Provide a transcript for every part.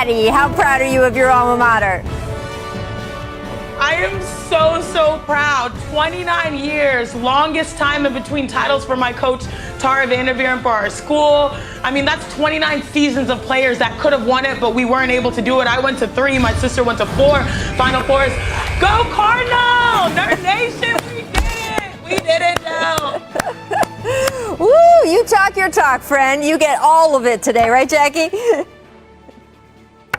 Maddie, how proud are you of your alma mater? I am so proud. 29 years, longest time in between titles for my coach, Tara Vanderveer, for our school. I mean, that's 29 seasons of players that could have won it, but we weren't able to do it. I went to 3, my sister went to 4 Final Fours. Go Cardinals! Nerd Nation, we did it! We did it now! Woo, you talk your talk, friend. You get all of it today, right, Jackie?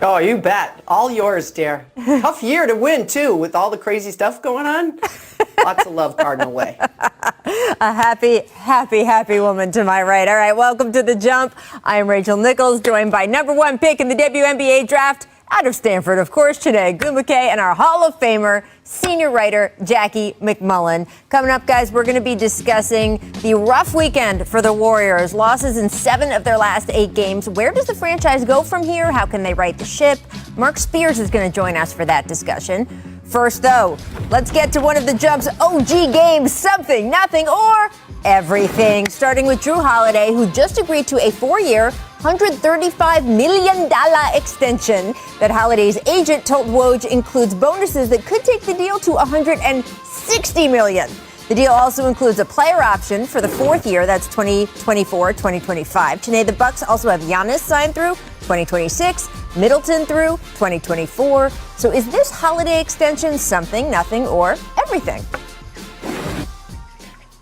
Oh, you bet. All yours, dear. Tough year to win, too, with all the crazy stuff going on. Lots of love, Cardinal Way. A happy woman to my right. All right, welcome to The Jump. I am Rachel Nichols, joined by #1 pick in the WNBA draft, out of Stanford, of course, Chiney Ogwumike, and our Hall of Famer, senior writer, Jackie McMullen. Coming up, guys, we're going to be discussing the rough weekend for the Warriors. Losses in 7 of their last 8 games. Where does the franchise go from here? How can they right the ship? Mark Spears is going to join us for that discussion. First, though, let's get to one of the Jump's OG games, something, nothing, or everything. Starting with Jrue Holiday, who just agreed to a 4-year, $135 million extension that Holiday's agent told Woj includes bonuses that could take the deal to $160 million. The deal also includes a player option for the 4th year, that's 2024-2025. Chiney, the Bucks also have Giannis signed through 2026, Middleton through 2024. So is this Holiday extension something, nothing, or everything?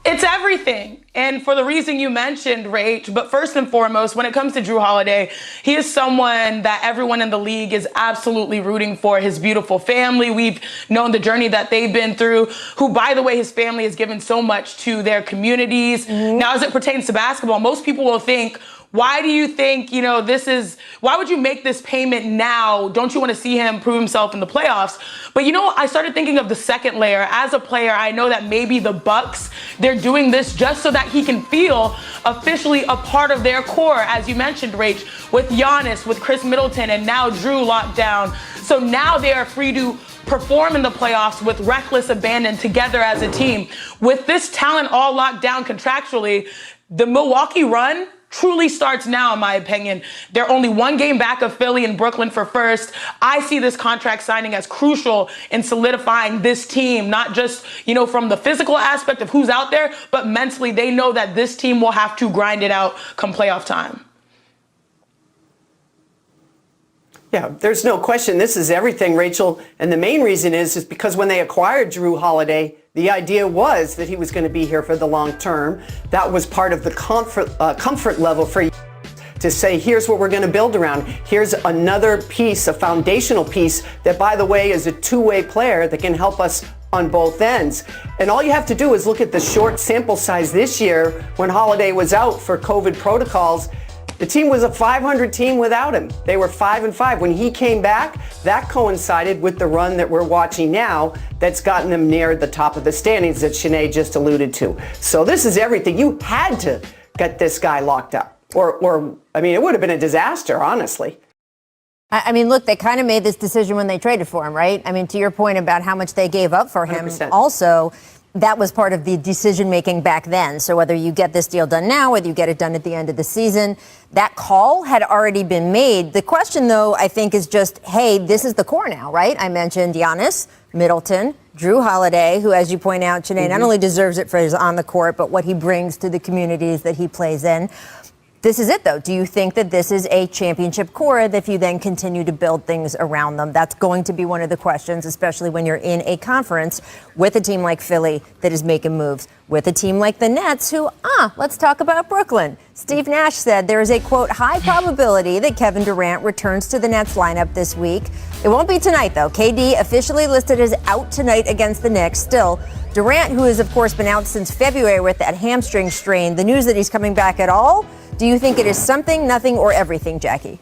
It's everything. And for the reason you mentioned, Rach, but first and foremost, when it comes to Jrue Holiday, he is someone that everyone in the league is absolutely rooting for. His beautiful family, we've known the journey that they've been through, who, by the way, his family has given so much to their communities. Mm-hmm. Now, as it pertains to basketball, most people will think, why do you think, why would you make this payment now? Don't you want to see him prove himself in the playoffs? But I started thinking of the second layer. As a player, I know that maybe the Bucks, they're doing this just so that he can feel officially a part of their core, as you mentioned, Rach, with Giannis, with Chris Middleton, and now Jrue locked down. So now they are free to perform in the playoffs with reckless abandon together as a team. With this talent all locked down contractually, the Milwaukee run truly starts now, in my opinion. They're only 1 game back of Philly and Brooklyn for first. I see this contract signing as crucial in solidifying this team, not just, from the physical aspect of who's out there, but mentally they know that this team will have to grind it out come playoff time. Yeah, there's no question. This is everything, Rachel. And the main reason is because when they acquired Jrue Holiday, the idea was that he was going to be here for the long term. That was part of the comfort level for you to say, here's what we're going to build around. Here's another piece, a foundational piece that, by the way, is a two-way player that can help us on both ends. And all you have to do is look at the short sample size this year when Holiday was out for COVID protocols. The team was a 500 team without him. They were 5-5. When he came back, that coincided with the run that we're watching now that's gotten them near the top of the standings that Chiney just alluded to. So this is everything. You had to get this guy locked up. Or it would have been a disaster, honestly. Look, they kind of made this decision when they traded for him, right? To your point about how much they gave up for him, 100%. Also, that was part of the decision-making back then. So whether you get this deal done now, whether you get it done at the end of the season, that call had already been made. The question, though, I think is just, hey, this is the core now, right? I mentioned Giannis, Middleton, Jrue Holiday, who, as you point out, Chiney, not only deserves it for his on the court, but what he brings to the communities that he plays in. This is it, though. Do you think that this is a championship core that if you then continue to build things around them? That's going to be one of the questions, especially when you're in a conference with a team like Philly that is making moves, with a team like the Nets who, let's talk about Brooklyn. Steve Nash said there is a, quote, high probability that Kevin Durant returns to the Nets lineup this week. It won't be tonight, though. KD officially listed as out tonight against the Knicks. Still, Durant, who has, of course, been out since February with that hamstring strain, the news that he's coming back at all, do you think it is something, nothing, or everything, Jackie?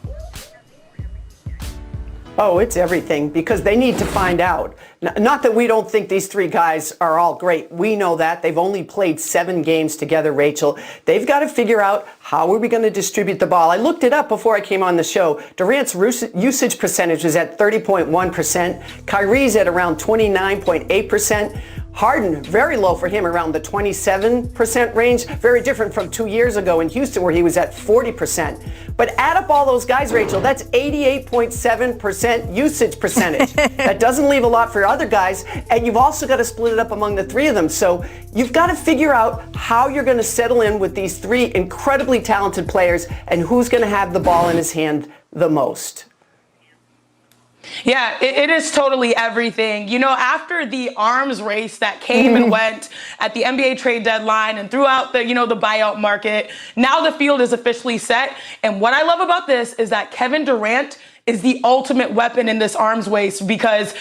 Oh, it's everything, because they need to find out. Not that we don't think these 3 guys are all great. We know that. They've only played 7 games together, Rachel. They've got to figure out how are we going to distribute the ball. I looked it up before I came on the show. Durant's usage percentage is at 30.1%. Kyrie's at around 29.8%. Harden, very low for him, around the 27% range. Very different from 2 years ago in Houston where he was at 40%. But add up all those guys, Rachel, that's 88.7% usage percentage. That doesn't leave a lot for other guys. And you've also got to split it up among the three of them. So you've got to figure out how you're going to settle in with these three incredibly talented players and who's going to have the ball in his hand the most. Yeah, it is totally everything. You know, after the arms race that came and went at the NBA trade deadline and throughout the, the buyout market, now the field is officially set. And what I love about this is that Kevin Durant is the ultimate weapon in this arms race because,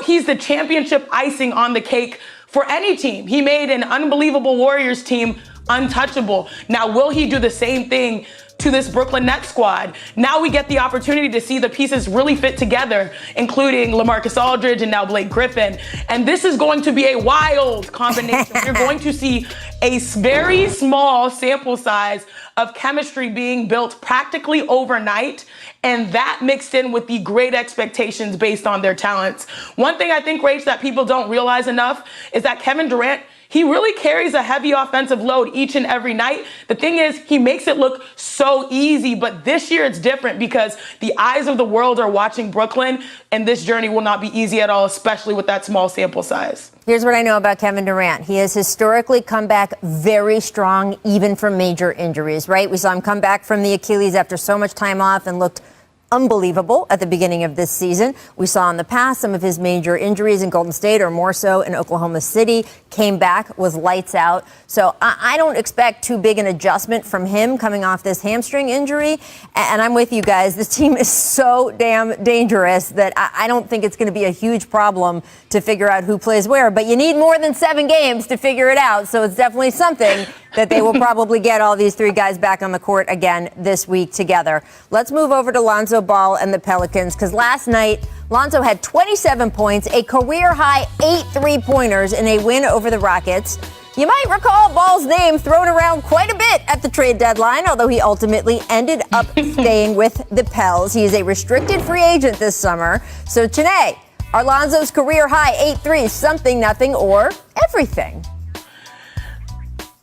he's the championship icing on the cake for any team. He made an unbelievable Warriors team untouchable. Now, will he do the same thing to this Brooklyn Nets squad? Now we get the opportunity to see the pieces really fit together, including LaMarcus Aldridge and now Blake Griffin. And this is going to be a wild combination. You're going to see a very small sample size of chemistry being built practically overnight. And that mixed in with the great expectations based on their talents. One thing I think, Rach, that people don't realize enough is that Kevin Durant, he really carries a heavy offensive load each and every night. The thing is, he makes it look so easy, but this year it's different because the eyes of the world are watching Brooklyn, and this journey will not be easy at all, especially with that small sample size. Here's what I know about Kevin Durant. He has historically come back very strong, even from major injuries, right? We saw him come back from the Achilles after so much time off and looked unbelievable at the beginning of this season. We saw in the past some of his major injuries in Golden State, or more so in Oklahoma City, came back, was lights out. So I don't expect too big an adjustment from him coming off this hamstring injury. And I'm with you guys. This team is so damn dangerous that I don't think it's going to be a huge problem to figure out who plays where. But you need more than 7 games to figure it out. So it's definitely something that they will probably get all these 3 guys back on the court again this week together. Let's move over to Lonzo Ball and the Pelicans, because last night Lonzo had 27 points, a career-high 8 3-pointers in a win over the Rockets. You might recall Ball's name thrown around quite a bit at the trade deadline, although he ultimately ended up staying with the Pels. He is a restricted free agent this summer. So, Chiney, are Lonzo's career-high 8 threes something, nothing, or everything?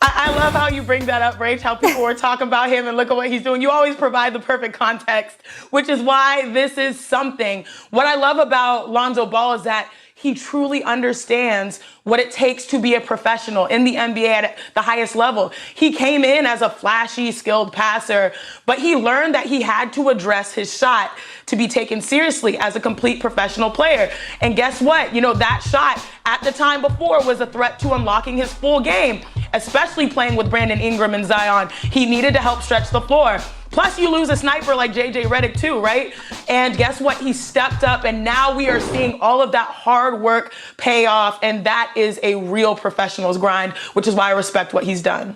I love how you bring that up, Rach, how people were talking about him and look at what he's doing. You always provide the perfect context, which is why this is something. What I love about Lonzo Ball is that he truly understands what it takes to be a professional in the NBA at the highest level. He came in as a flashy, skilled passer, but he learned that he had to address his shot to be taken seriously as a complete professional player. And guess what? That shot at the time before was a threat to unlocking his full game, especially playing with Brandon Ingram and Zion. He needed to help stretch the floor. Plus, you lose a sniper like JJ Redick too, right? And guess what? He stepped up, and now we are seeing all of that hard work pay off, and that is a real professional's grind, which is why I respect what he's done.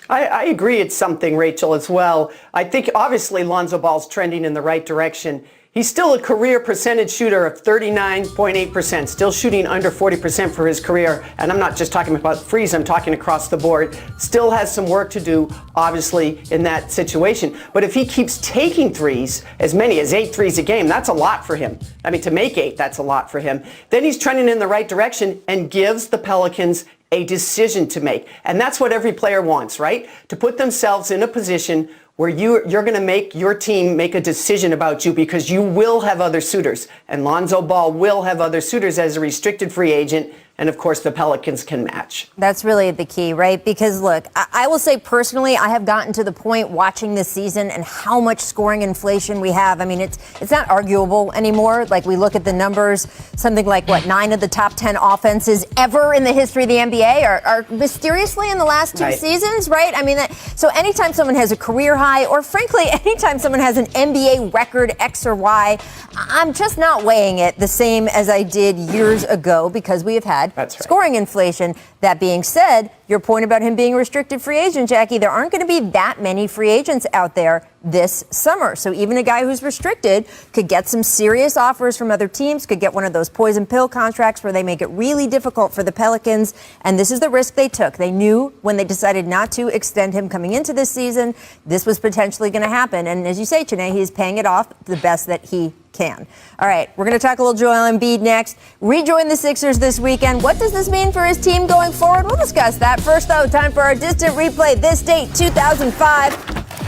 I agree it's something, Rachel, as well. I think obviously Lonzo Ball's trending in the right direction. He's still a career percentage shooter of 39.8%, still shooting under 40% for his career. And I'm not just talking about threes, I'm talking across the board. Still has some work to do, obviously, in that situation. But if he keeps taking threes, as many as 8 threes a game, that's a lot for him. I mean, to make 8, that's a lot for him. Then he's trending in the right direction and gives the Pelicans a decision to make. And that's what every player wants, right? To put themselves in a position where you're going to make your team make a decision about you, because you will have other suitors. And Lonzo Ball will have other suitors as a restricted free agent. And of course, the Pelicans can match. That's really the key, right? Because look, I will say personally, I have gotten to the point watching this season and how much scoring inflation we have. I mean, it's not arguable anymore. Like, we look at the numbers, something like 9 of the top 10 offenses ever in the history of the NBA are mysteriously in the last 2 seasons, right? I mean, so anytime someone has a career high, or frankly, anytime someone has an NBA record X or Y, I'm just not weighing it the same as I did years ago, because we have had scoring inflation. That being said, your point about him being a restricted free agent, Jackie, there aren't going to be that many free agents out there this summer. So even a guy who's restricted could get some serious offers from other teams, could get one of those poison pill contracts where they make it really difficult for the Pelicans. And this is the risk they took. They knew when they decided not to extend him coming into this season, this was potentially going to happen. And as you say, Chiney, he's paying it off the best that he can. All right, we're going to talk a little Joel Embiid next. Rejoin the Sixers this weekend. What does this mean for his team going forward? We'll discuss that. First, though, time for our distant replay. This date, 2005.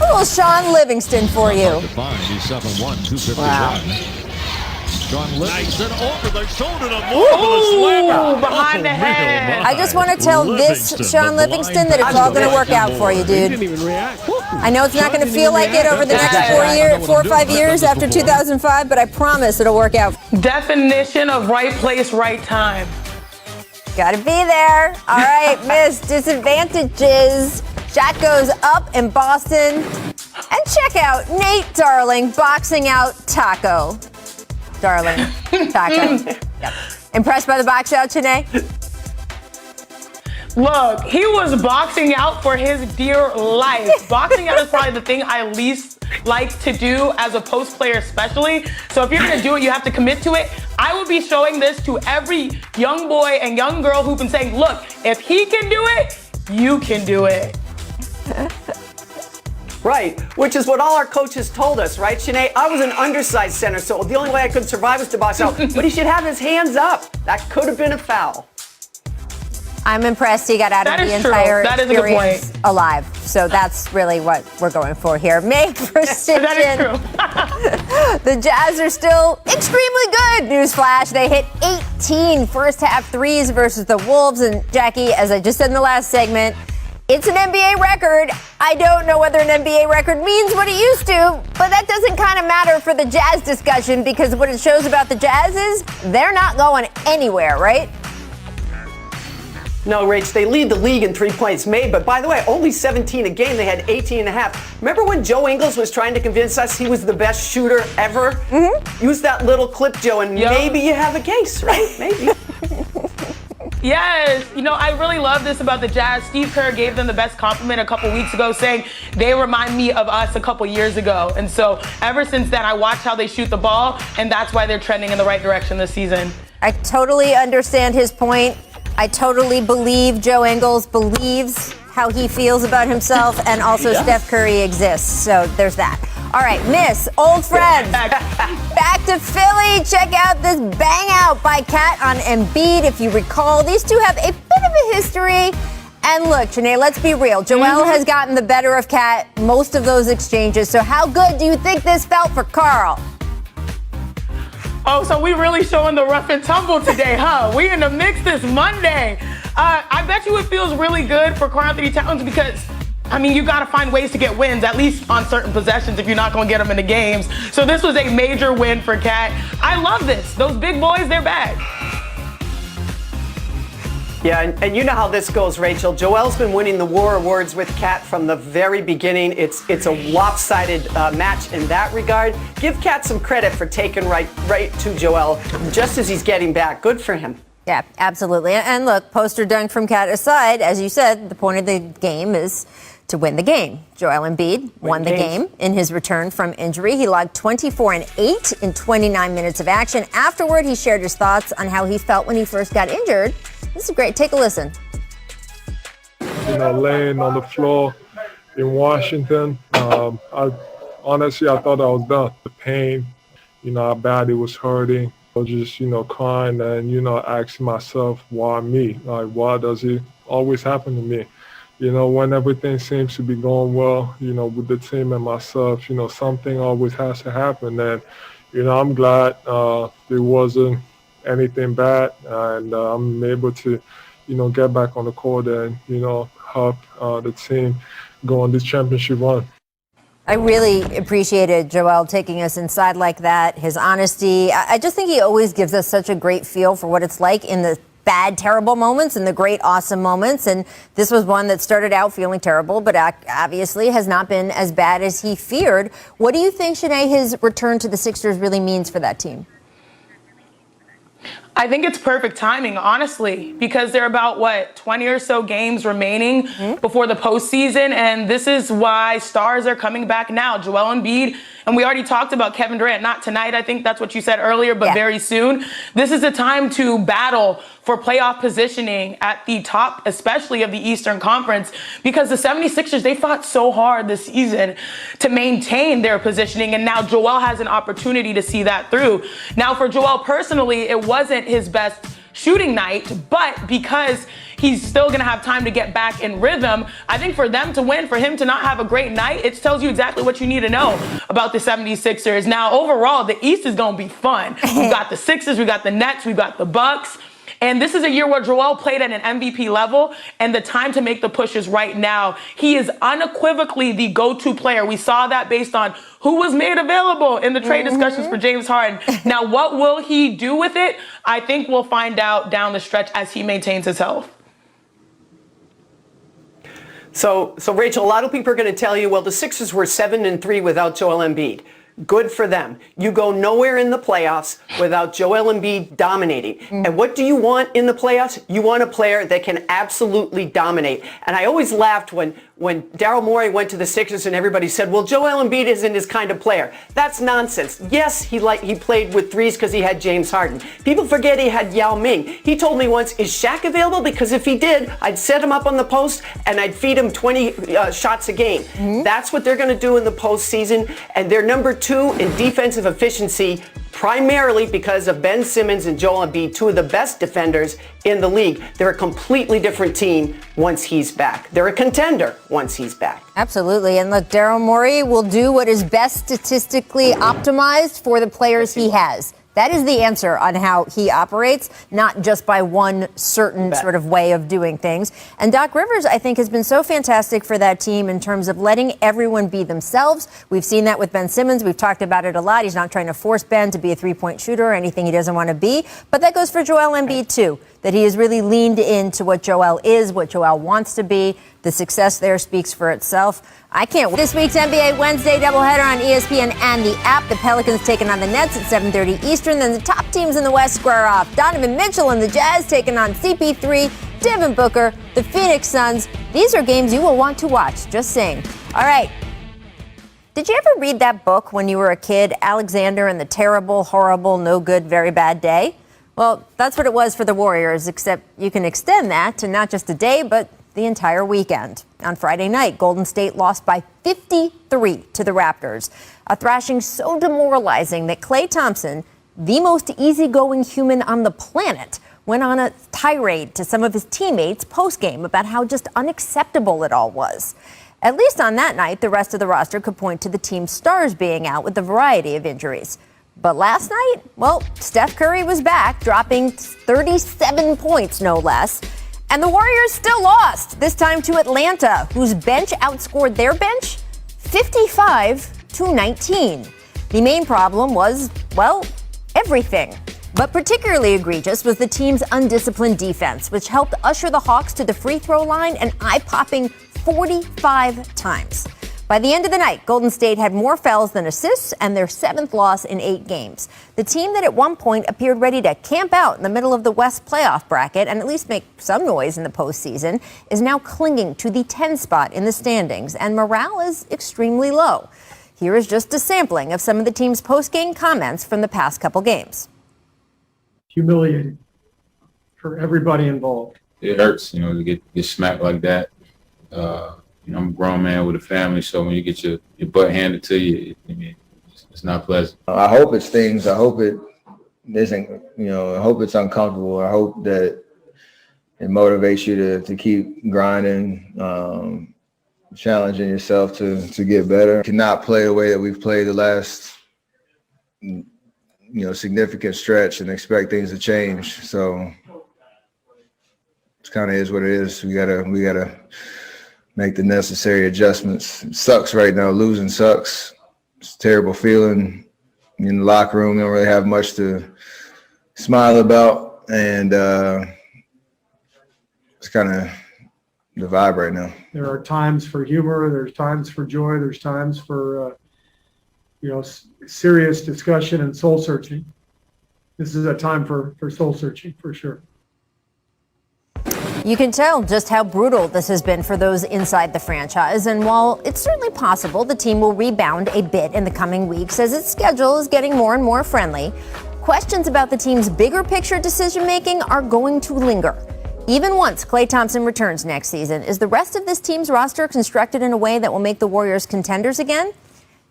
A little Sean Livingston for you. He's 7'1", 251. Wow. Sean Livingston over the shoulder to marvelous slammer. Behind the head. I just want to tell this Sean Livingston that it's all going to work out for you, dude. I know it's not going to feel like it over the next 4 or 5 years after 2005, but I promise it'll work out. Definition of right place, right time. Got to be there. All right, Miss Disadvantages. Shot goes up in Boston. And check out Nate Darling boxing out Taco. Darling, Taco. Yep. Impressed by the box out, Janae? Look, he was boxing out for his dear life. Boxing out is probably the thing I least like to do as a post player especially. So if you're going to do it, you have to commit to it. I will be showing this to every young boy and young girl who've been saying, look, if he can do it, you can do it. Right, which is what all our coaches told us, right, Sinead? I was an undersized center, so the only way I could survive was to box out. But he should have his hands up. That could have been a foul. I'm impressed he got out of the entire experience alive. So that's really what we're going for here. Make precision. That is true. The Jazz are still extremely good. Newsflash, they hit 18 first half threes versus the Wolves. And Jackie, as I just said in the last segment, it's an NBA record. I don't know whether an NBA record means what it used to, but that doesn't kind of matter for the Jazz discussion because what it shows about the Jazz is they're not going anywhere, right? No, Rach, they lead the league in 3 points made, but by the way, only 17 a game. They had 18 and a half. Remember when Joe Ingles was trying to convince us he was the best shooter ever? Mm-hmm. Use that little clip, Joe, and maybe you have a case, right? Maybe. Yes, you know, I really love this about the Jazz. Steve Kerr gave them the best compliment a couple weeks ago, saying they remind me of us a couple years ago. And so ever since then, I watch how they shoot the ball, and that's why they're trending in the right direction this season. I totally understand his point. I totally believe Joe Ingles believes how he feels about himself, and also Steph Curry exists. So there's that. All right, Miss, old friends, back to Philly. Check out this bang out by Kat on Embiid. If you recall, these two have a bit of a history. And look, Janae, let's be real. Joel has gotten the better of Kat most of those exchanges. So how good do you think this felt for Carl? Oh, so we really showing the rough and tumble today, huh? We in the mix this Monday. I bet you it feels really good for Karl Anthony Towns because, I mean, you got to find ways to get wins, at least on certain possessions if you're not going to get them in the games. So this was a major win for Kat. I love this. Those big boys, they're back. Yeah, and you know how this goes, Rachel. Joel's been winning the War Awards with Kat from the very beginning. It's a lopsided match in that regard. Give Kat some credit for taking right to Joel just as he's getting back. Good for him. Yeah, absolutely. And look, poster dunk from Kat aside, as you said, the point of the game is to win the game. Joel Embiid won the game in his return from injury. He logged 24 and 8 in 29 minutes of action. Afterward, he shared his thoughts on how he felt when he first got injured. This is great. Take a listen. You know, laying on the floor in Washington, I thought I was done. The pain, you know, how bad it was hurting. I was just, you know, crying and, you know, asking myself, why me? Like, why does it always happen to me? You know, when everything seems to be going well, you know, with the team and myself, you know, something always has to happen. And, you know, I'm glad there wasn't anything bad, and I'm able to, you know, get back on the court and, you know, help the team go on this championship run. I really appreciated Joel taking us inside like that, his honesty. I just think he always gives us such a great feel for what it's like in the bad, terrible moments and the great, awesome moments. And this was one that started out feeling terrible, but obviously has not been as bad as he feared. What do you think, Shanae, his return to the Sixers really means for that team? I think it's perfect timing, honestly, because there are about, 20 or so games remaining before the postseason, and this is why stars are coming back now. Joel Embiid And we already talked about Kevin Durant, not tonight, I think that's what you said earlier, but very soon. This is a time to battle for playoff positioning at the top, especially of the Eastern Conference, because the 76ers, they fought so hard this season to maintain their positioning, and now Joel has an opportunity to see that through. Now, for Joel personally, it wasn't his best shooting night, but because he's still going to have time to get back in rhythm, I think for them to win, for him to not have a great night, it tells you exactly what you need to know about the 76ers. Now, overall, the East is going to be fun. We've got the Sixers, we got the Nets, we've got the Bucks. And this is a year where Joel played at an MVP level, and the time to make the push is right now. He is unequivocally the go-to player. We saw that based on who was made available in the trade discussions for James Harden. Now, what will he do with it? I think we'll find out down the stretch as he maintains his health. So Rachel, a lot of people are going to tell you, well, the Sixers were 7-3 without Joel Embiid. Good for them. You go nowhere in the playoffs without Joel Embiid dominating. And what do you want in the playoffs? You want a player that can absolutely dominate. And I always laughed when Daryl Morey went to the Sixers and everybody said, well, Joel Embiid isn't his kind of player. That's nonsense. Yes, he played with threes because he had James Harden. People forget he had Yao Ming. He told me once, is Shaq available? Because if he did, I'd set him up on the post and I'd feed him 20 shots a game. That's what they're going to do in the postseason. And they're number 2 in defensive efficiency, primarily because of Ben Simmons and Joel Embiid, 2 of the best defenders in the league. They're a completely different team once he's back. They're a contender once he's back. Absolutely. And look, Daryl Morey will do what is best statistically optimized for the players he has. That is the answer on how he operates, not just by one certain sort of way of doing things. And Doc Rivers, I think, has been so fantastic for that team in terms of letting everyone be themselves. We've seen that with Ben Simmons. We've talked about it a lot. He's not trying to force Ben to be a three-point shooter or anything he doesn't want to be. But that goes for Joel Embiid, too, that he has really leaned into what Joel is, what Joel wants to be. The success there speaks for itself. I can't wait. This week's NBA Wednesday doubleheader on ESPN and the app. The Pelicans taking on the Nets at 7:30 Eastern. Then the top teams in the West square off. Donovan Mitchell and the Jazz taking on CP3, Devin Booker, the Phoenix Suns. These are games you will want to watch. Just saying. All right. Did you ever read that book when you were a kid, Alexander and the Terrible, Horrible, No Good, Very Bad Day? Well, that's what it was for the Warriors, except you can extend that to not just a day, but the entire weekend. On Friday night, Golden State lost by 53 to the Raptors, a thrashing so demoralizing that Klay Thompson, the most easygoing human on the planet, went on a tirade to some of his teammates post-game about how just unacceptable it all was. At least on that night, the rest of the roster could point to the team's stars being out with a variety of injuries. But last night, well, Steph Curry was back, dropping 37 points, no less. And the Warriors still lost, this time to Atlanta, whose bench outscored their bench 55-19. The main problem was, well, everything. But particularly egregious was the team's undisciplined defense, which helped usher the Hawks to the free throw line an eye-popping 45 times. By the end of the night, Golden State had more fouls than assists and their 7th loss in 8 games. The team that at one point appeared ready to camp out in the middle of the West playoff bracket and at least make some noise in the postseason is now clinging to the 10 spot in the standings, and morale is extremely low. Here is just a sampling of some of the team's post-game comments from the past couple games. Humiliating for everybody involved. It hurts, to get smacked like that. I'm a grown man with a family, so when you get your butt handed to you, it's not pleasant. I hope it stings. I hope it isn't, I hope it's uncomfortable. I hope that it motivates you to keep grinding, challenging yourself to get better. You cannot play the way that we've played the last, significant stretch and expect things to change. So it kind of is what it is. We gotta make the necessary adjustments. It sucks right now. Losing sucks. It's a terrible feeling. In the locker room, we don't really have much to smile about, and it's kind of the vibe right now. There are times for humor. There's times for joy. There's times for, serious discussion and soul searching. This is a time for soul searching, for sure. You can tell just how brutal this has been for those inside the franchise. And while it's certainly possible the team will rebound a bit in the coming weeks as its schedule is getting more and more friendly, questions about the team's bigger picture decision-making are going to linger. Even once Klay Thompson returns next season, is the rest of this team's roster constructed in a way that will make the Warriors contenders again?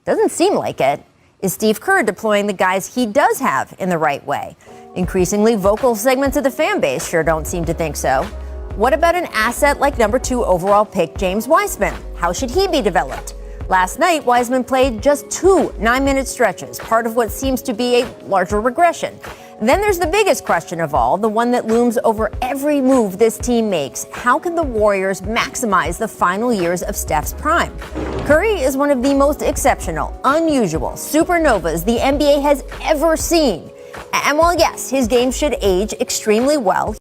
Doesn't seem like it. Is Steve Kerr deploying the guys he does have in the right way? Increasingly vocal segments of the fan base sure don't seem to think so. What about an asset like number 2 overall pick James Wiseman? How should he be developed? Last night, Wiseman played just 2 9-minute stretches, part of what seems to be a larger regression. Then there's the biggest question of all, the one that looms over every move this team makes. How can the Warriors maximize the final years of Steph's prime? Curry is one of the most exceptional, unusual supernovas the NBA has ever seen. And while, yes, his game should age extremely well,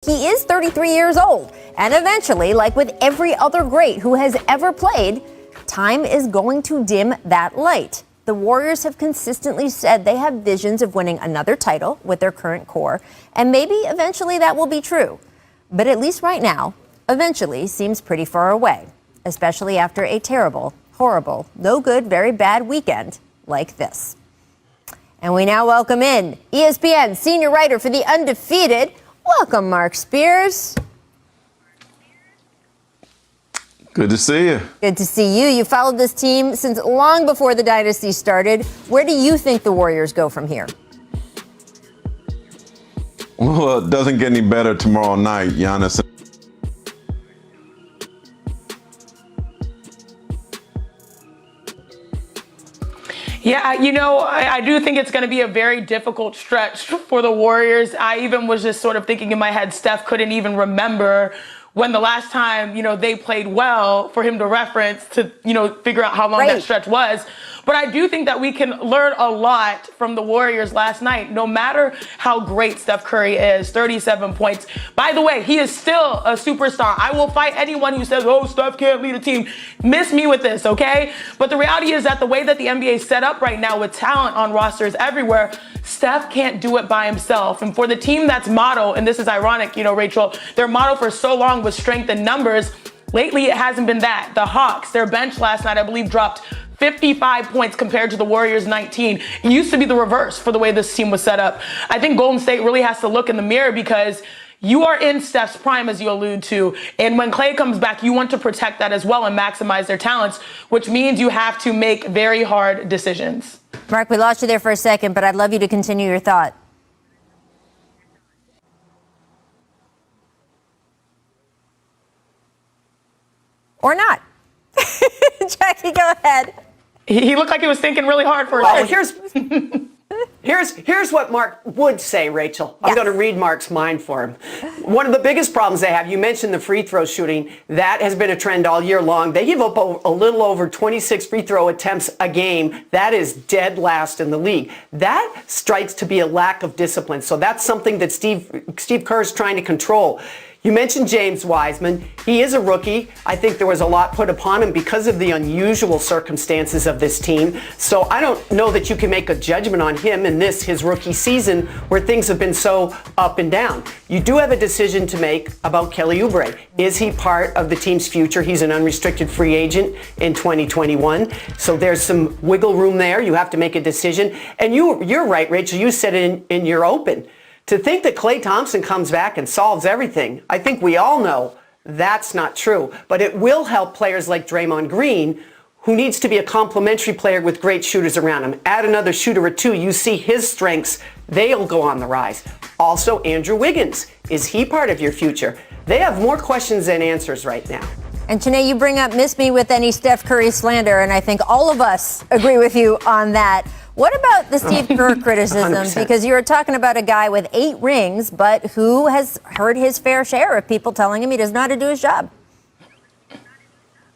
he is 33 years old. And eventually, like with every other great who has ever played, time is going to dim that light. The Warriors have consistently said they have visions of winning another title with their current core, and maybe eventually that will be true. But at least right now, eventually seems pretty far away, especially after a terrible, horrible, no good, very bad weekend like this. And we now welcome in ESPN senior writer for The Undefeated. Welcome, Mark Spears. Good to see you. Good to see you. You followed this team since long before the dynasty started. Where do you think the Warriors go from here? Well, it doesn't get any better tomorrow night, Giannis. Yeah, you know, I do think it's going to be a very difficult stretch for the Warriors. I even was just sort of thinking in my head, Steph couldn't even remember when the last time, they played well for him to reference to, figure out how long that stretch was. But I do think that we can learn a lot from the Warriors last night, no matter how great Steph Curry is, 37 points. By the way, he is still a superstar. I will fight anyone who says, oh, Steph can't lead a team. Miss me with this, okay? But the reality is that the way that the NBA is set up right now with talent on rosters everywhere, Steph can't do it by himself. And for the team that's motto, and this is ironic, Rachel, their motto for so long was strength in numbers. Lately, it hasn't been that. The Hawks, their bench last night, I believe, dropped 55 points compared to the Warriors 19. It used to be the reverse for the way this team was set up. I think Golden State really has to look in the mirror because you are in Steph's prime, as you allude to. And when Klay comes back, you want to protect that as well and maximize their talents, which means you have to make very hard decisions. Mark, we lost you there for a second, but I'd love you to continue your thought. Or not. Jackie, go ahead. He looked like he was thinking really hard for Well, it. here's what Mark would say, Rachel. I'm going to read Mark's mind for him. One of the biggest problems they have, you mentioned the free throw shooting. That has been a trend all year long. They give up a little over 26 free throw attempts a game. That is dead last in the league. That strikes to be a lack of discipline. So that's something that Steve Kerr is trying to control. You mentioned James Wiseman. He is a rookie. I think there was a lot put upon him because of the unusual circumstances of this team. So I don't know that you can make a judgment on him in his rookie season where things have been so up and down. You do have a decision to make about Kelly Oubre. Is he part of the team's future? He's an unrestricted free agent in 2021. So there's some wiggle room there. You have to make a decision. And you're right, Rachel. You said it in your open. To think that Klay Thompson comes back and solves everything, I think we all know that's not true. But it will help players like Draymond Green, who needs to be a complementary player with great shooters around him. Add another shooter or two, you see his strengths, they'll go on the rise. Also, Andrew Wiggins, is he part of your future? They have more questions than answers right now. And Chiney, you bring up miss me with any Steph Curry slander, and I think all of us agree with you on that. What about the Steve Kerr criticism? 100%. Because you were talking about a guy with 8 rings, but who has heard his fair share of people telling him he doesn't know how to do his job.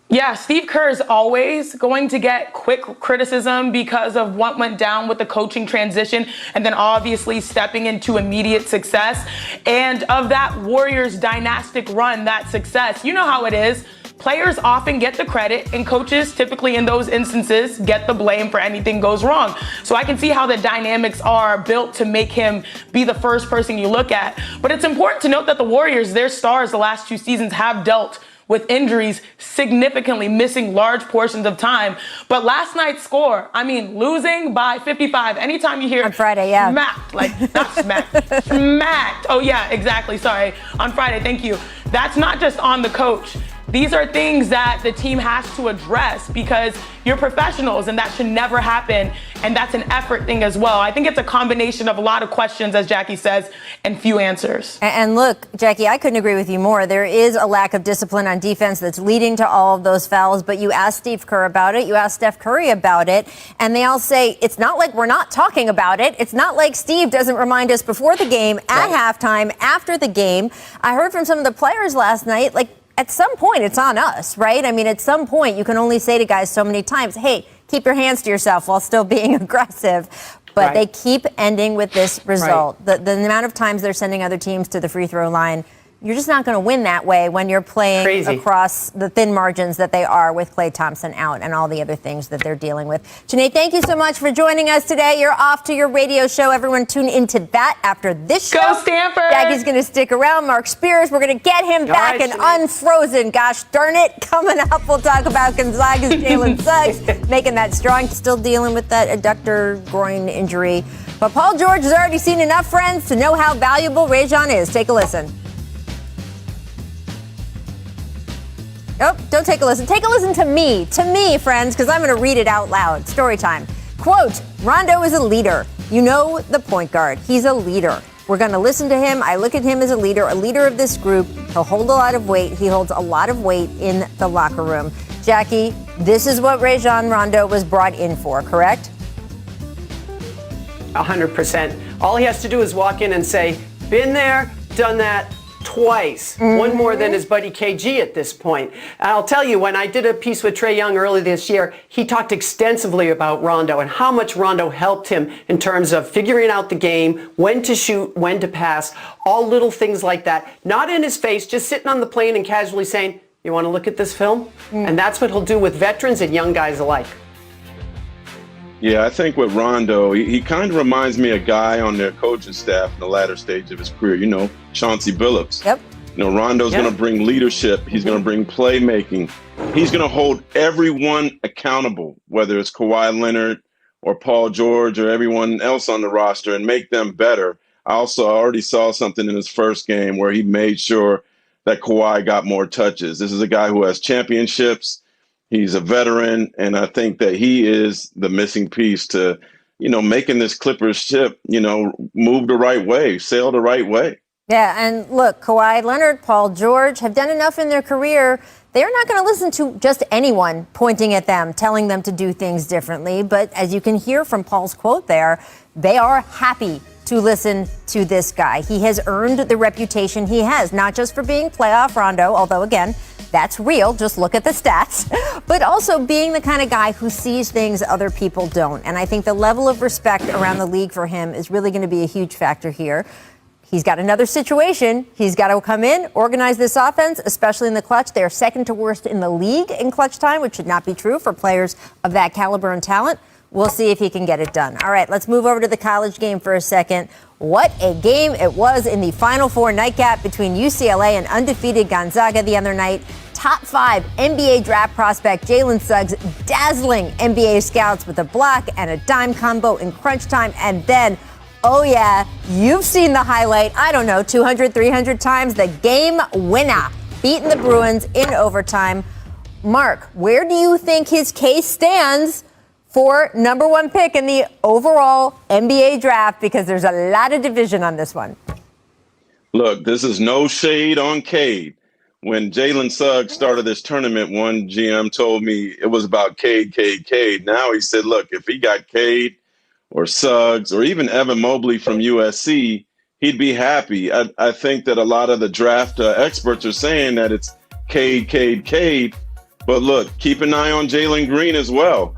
Yeah, Steve Kerr is always going to get quick criticism because of what went down with the coaching transition and then obviously stepping into immediate success. And of that Warriors dynastic run, that success, you know how it is. players often get the credit and coaches typically in those instances get the blame for anything goes wrong. So I can see how the dynamics are built to make him be the first person you look at. But it's important to note that the Warriors, their stars the last 2 seasons have dealt with injuries, significantly missing large portions of time. But last night's score, I mean, losing by 55. Anytime you hear on Friday, yeah, smacked, like not smacked, smacked. Oh yeah, exactly. Sorry, on Friday. Thank you. That's not just on the coach. These are things that the team has to address because you're professionals and that should never happen. And that's an effort thing as well. I think it's a combination of a lot of questions, as Jackie says, and few answers. And look, Jackie, I couldn't agree with you more. There is a lack of discipline on defense that's leading to all of those fouls. But you asked Steve Kerr about it. You asked Steph Curry about it. And they all say it's not like we're not talking about it. It's not like Steve doesn't remind us before the game, at halftime, after the game. I heard from some of the players last night, like, at some point, it's on us, right? I mean, at some point, you can only say to guys so many times, hey, keep your hands to yourself while still being aggressive. But they keep ending with this result. The amount of times they're sending other teams to the free throw line, you're just not going to win that way when you're playing across the thin margins that they are with Klay Thompson out and all the other things that they're dealing with. Janae, thank you so much for joining us today. You're off to your radio show. Everyone tune into that after this show. Go Stanford! Jackie's going to stick around. Mark Spears, we're going to get him back and unfrozen. Gosh darn it. Coming up, we'll talk about Gonzaga's Jalen Suggs, making that strong, still dealing with that adductor groin injury. But Paul George has already seen enough friends to know how valuable Rajon is. Take a listen. Oh, don't take a listen. Take a listen to me, friends, because I'm going to read it out loud. Story time. Quote, Rondo is a leader. You know the point guard. He's a leader. We're going to listen to him. I look at him as a leader of this group. He'll hold a lot of weight. He holds a lot of weight in the locker room. Jackie, this is what Rajon Rondo was brought in for, correct? 100%. All he has to do is walk in and say, been there, done that, twice. One more than his buddy KG at this point. And I'll tell you, when I did a piece with Trae Young early this year, he talked extensively about Rondo and how much Rondo helped him in terms of figuring out the game, when to shoot, when to pass, all little things like that. Not in his face, just sitting on the plane and casually saying, you want to look at this film? And that's what he'll do with veterans and young guys alike. Yeah, I think with Rondo, he kind of reminds me of a guy on their coaching staff in the latter stage of his career, you know, Chauncey Billups. Yep. You know, Rondo's going to bring leadership. He's going to bring playmaking. He's going to hold everyone accountable, whether it's Kawhi Leonard or Paul George or everyone else on the roster, and make them better. I already saw something in his first game where he made sure that Kawhi got more touches. This is a guy who has championships. He's a veteran, and I think that he is the missing piece to, you know, making this Clippers ship, you know, move the right way, sail the right way. Yeah, and look, Kawhi Leonard, Paul George have done enough in their career. They're not going to listen to just anyone pointing at them, telling them to do things differently. But as you can hear from Paul's quote there, they are happy to listen to this guy. He has earned the reputation he has, not just for being playoff Rondo, although, again, that's real. Just look at the stats. But also being the kind of guy who sees things other people don't. And I think the level of respect around the league for him is really going to be a huge factor here. He's got another situation. He's got to come in, organize this offense, especially in the clutch. They are second to worst in the league in clutch time, which should not be true for players of that caliber and talent. We'll see if he can get it done. All right, let's move over to the college game for a second. What a game it was in the Final Four nightcap between UCLA and undefeated Gonzaga the other night. Top 5 NBA draft prospect Jalen Suggs dazzling NBA scouts with a block and a dime combo in crunch time. And then, oh yeah, you've seen the highlight, I don't know, 200, 300 times, the game winner, beating the Bruins in overtime. Mark, where do you think his case stands for number 1 pick in the overall NBA draft? Because there's a lot of division on this one. Look, this is no shade on Cade. When Jalen Suggs started this tournament, one GM told me it was about Cade. Now he said, look, if he got Cade or Suggs or even Evan Mobley from USC, he'd be happy. I think that a lot of the draft experts are saying that it's Cade. But look, keep an eye on Jalen Green as well.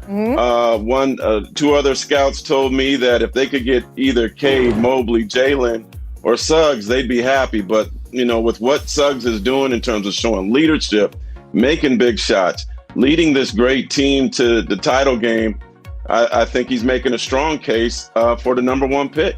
Two other scouts told me that if they could get either Cade, Mobley, Jalen, or Suggs, they'd be happy. But, you know, with what Suggs is doing in terms of showing leadership making big shots, leading this great team to the title game. I think he's making a strong case for the number 1 pick.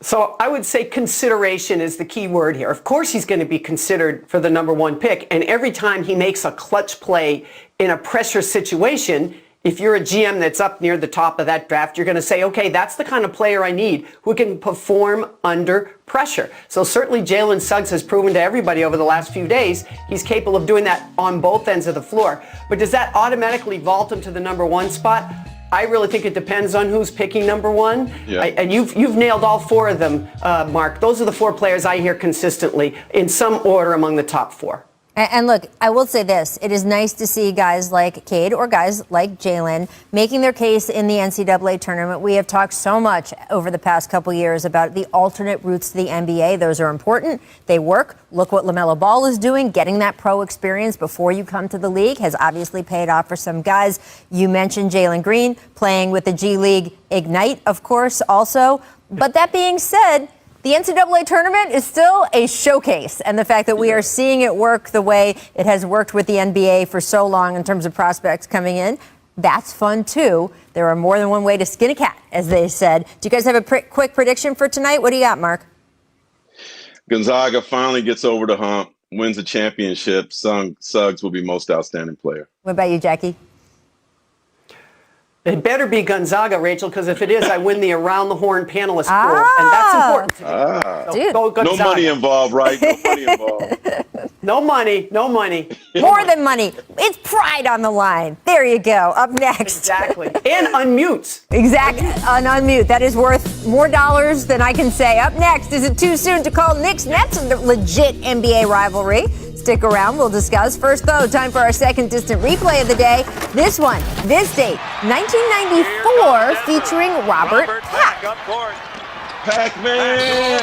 So I would say consideration is the key word here. Of course he's going to be considered for the number 1 pick. And every time he makes a clutch play in a pressure situation, if you're a GM that's up near the top of that draft, you're going to say, okay, that's the kind of player I need who can perform under pressure. So certainly Jalen Suggs has proven to everybody over the last few days he's capable of doing that on both ends of the floor. But does that automatically vault him to the number 1 spot? I really think it depends on who's picking number 1. Yeah. And you've nailed all 4 of them, Mark. Those are the 4 players I hear consistently in some order among the top 4. And look, I will say this. It is nice to see guys like Cade or guys like Jalen making their case in the NCAA tournament. We have talked so much over the past couple years about the alternate routes to the NBA. Those are important. They work. Look what LaMelo Ball is doing. Getting that pro experience before you come to the league has obviously paid off for some guys. You mentioned Jalen Green playing with the G League Ignite, of course, also. But that being said, the NCAA tournament is still a showcase, and the fact that we are seeing it work the way it has worked with the NBA for so long in terms of prospects coming in, that's fun too. There are more than one way to skin a cat, as they said. Do you guys have a quick prediction for tonight? What do you got, Mark? Gonzaga finally gets over the hump, wins the championship. Suggs will be most outstanding player. What about you, Jackie? It better be Gonzaga, Rachel, because if it is, I win the Around the Horn panelist pool, and that's important to me. So go Gonzaga. No money involved, right? No money involved. No money, no money. More than money. It's pride on the line. There you go. Up next. Exactly. And unmutes. Exactly. An unmute. That is worth more dollars than I can say. Up next, is it too soon to call Knicks Nets a legit NBA rivalry? Stick around, we'll discuss. First, though, time for our second distant replay of the day. This one, this date, 1994, featuring Robert Pack. Pac-Man!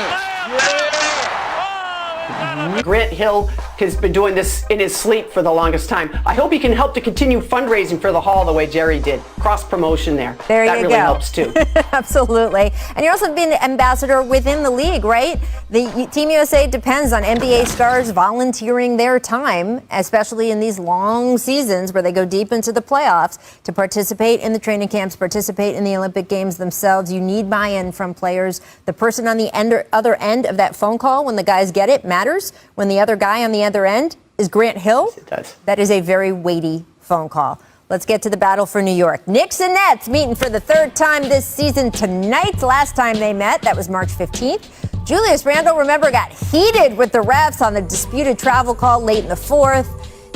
Grant Hill has been doing this in his sleep for the longest time. I hope he can help to continue fundraising for the Hall the way Jerry did. Cross promotion there. There that you really go. helps too. Absolutely. And you're also being an ambassador within the league, right? The Team USA depends on NBA stars volunteering their time, especially in these long seasons where they go deep into the playoffs, to participate in the training camps, participate in the Olympic Games themselves. You need buy-in from players. The person on the other end of that phone call, when the guys get it, matters. When the other guy on the other end is Grant Hill, Yes, it does. That is a very weighty phone call. Let's get to the battle for New York. Knicks and Nets meeting for the 3rd time this season tonight. Last time they met, that was March 15th. Julius Randle, remember, got heated with the refs on the disputed travel call late in the 4th.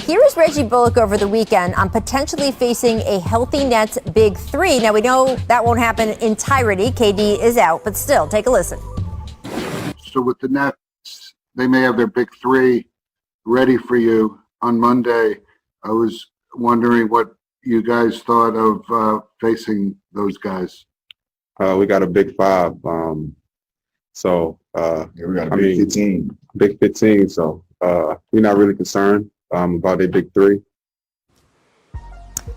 Here is Reggie Bullock over the weekend on potentially facing a healthy Nets big 3. Now, we know that won't happen in entirety. KD is out, but still, take a listen. So with the Nets, they may have their big 3 ready for you on Monday. I was wondering what you guys thought of facing those guys. We got a big 5. We got a big 15. Big 15. So we're not really concerned about their big 3.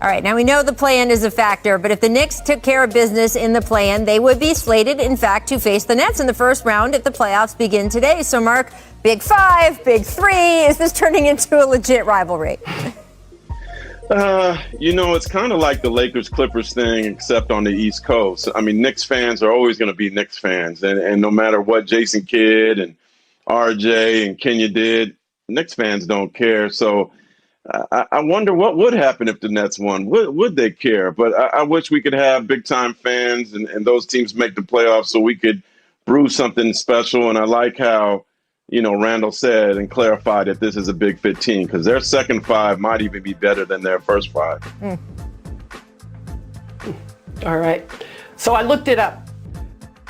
All right, now we know the play-in is a factor, but if the Knicks took care of business in the play-in, they would be slated, in fact, to face the Nets in the first round if the playoffs begin today. So, Mark, big 5, big 3, is this turning into a legit rivalry? It's kind of like the Lakers-Clippers thing, except on the East Coast. I mean, Knicks fans are always going to be Knicks fans, and no matter what Jason Kidd and RJ and Kenya did, Knicks fans don't care. So I wonder what would happen if the Nets won. Would they care? But I wish we could have big-time fans and those teams make the playoffs so we could brew something special. And I like how, Randall said and clarified that this is a big 15 because their second 5 might even be better than their first 5. All right. So I looked it up.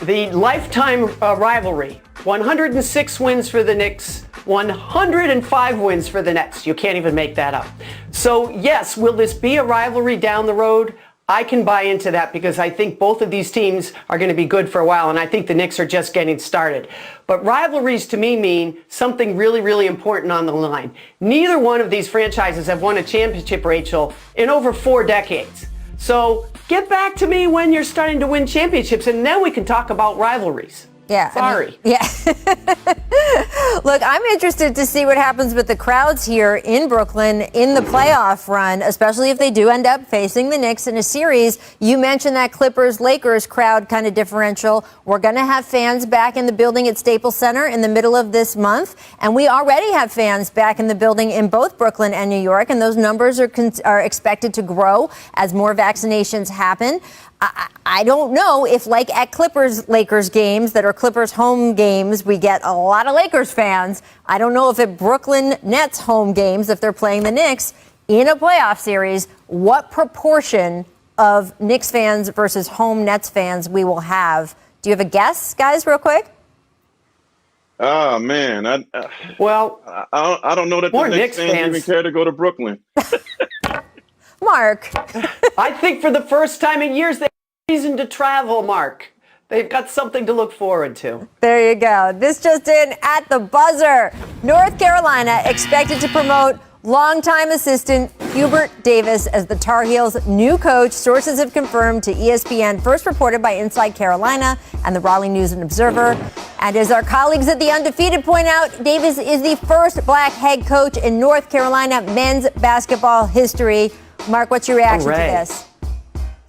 The lifetime rivalry, 106 wins for the Knicks, 105 wins for the Nets. You can't even make that up. So yes, will this be a rivalry down the road? I can buy into that because I think both of these teams are going to be good for a while, and I think the Knicks are just getting started. But rivalries to me mean something really, really important on the line. Neither one of these franchises have won a championship, Rachel, in over 4 decades. So get back to me when you're starting to win championships, and then we can talk about rivalries. Yeah. Sorry. Yeah. Look, I'm interested to see what happens with the crowds here in Brooklyn in the playoff run, especially if they do end up facing the Knicks in a series. You mentioned that Clippers-Lakers crowd kind of differential. We're going to have fans back in the building at Staples Center in the middle of this month, and we already have fans back in the building in both Brooklyn and New York, and those numbers are expected to grow as more vaccinations happen. I don't know if, like at Clippers-Lakers games that are Clippers home games, we get a lot of Lakers fans. I don't know if at Brooklyn Nets home games, if they're playing the Knicks in a playoff series, what proportion of Knicks fans versus home Nets fans we will have. Do you have a guess, guys, real quick? Oh, man. I don't know that the Knicks fans even care to go to Brooklyn. Mark. I think for the first time in years, they have reason to travel, Mark. They've got something to look forward to. There you go. This just in at the buzzer. North Carolina expected to promote longtime assistant Hubert Davis as the Tar Heels' new coach. Sources have confirmed to ESPN, first reported by Inside Carolina and the Raleigh News and Observer. And as our colleagues at The Undefeated point out, Davis is the first black head coach in North Carolina men's basketball history. Mark, what's your reaction to this?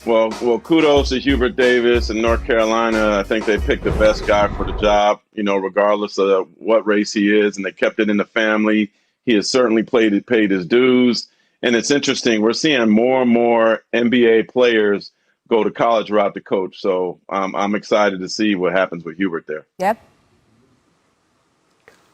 Well, kudos to Hubert Davis in North Carolina. I think they picked the best guy for the job, regardless of what race he is, and they kept it in the family. He has certainly paid his dues. And it's interesting. We're seeing more and more NBA players go to college route to coach. So I'm excited to see what happens with Hubert there. Yep.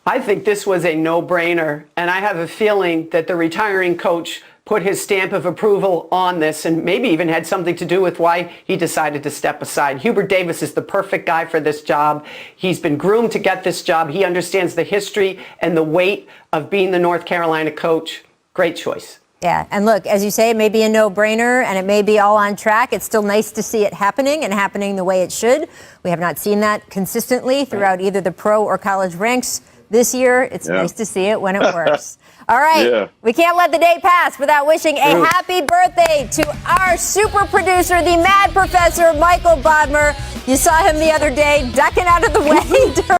I think this was a no-brainer, and I have a feeling that the retiring coach put his stamp of approval on this and maybe even had something to do with why he decided to step aside. Hubert Davis is the perfect guy for this job. He's been groomed to get this job. He understands the history and the weight of being the North Carolina coach. Great choice. Yeah, and look, as you say, it may be a no-brainer and it may be all on track. It's still nice to see it happening and happening the way it should. We have not seen that consistently throughout either the pro or college ranks this year. It's nice to see it when it works. All right, we can't let the day pass without wishing a happy birthday to our super producer, the Mad Professor, Michael Bodmer. You saw him the other day ducking out of the way